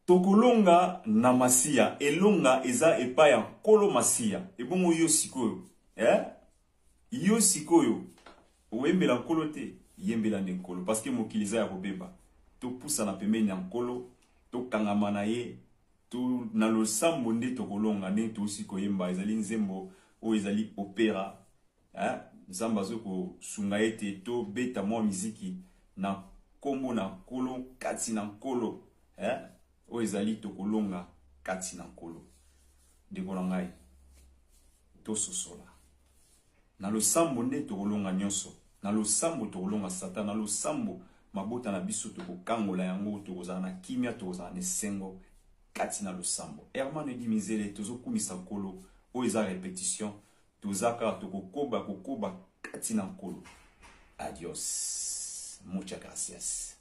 Tokolonga na masia elonga eza epaya kolo masia ebongo yo sikoyo yo sikoyo oyembela nkolo te yembela nde nkolo parce que mokiliza ya kobeba to pusa na pembeni ya nkolo to kangama na ye to na losambo nde tokolonga nde to siko yemba ezali nzembo o ezali opera nzamba zo ko sunga ete to beta mwa miziki na kombo na nkolo kati na nkolo oyo ezali tokolonga kati na nkolo. Ndeko na ngai tososola na losambo nde tokolonga nyonso, na losambo tokolonga Satan, na losambo mabota na biso tokokangola yango, tokozala na kimia, tokozala na esengo kati na losambo. Hermano Edi Mizele tozokumisa nkolo oyo eza repetition, tozaka tokokoba kati na nkolo. Adios, muchas gracias.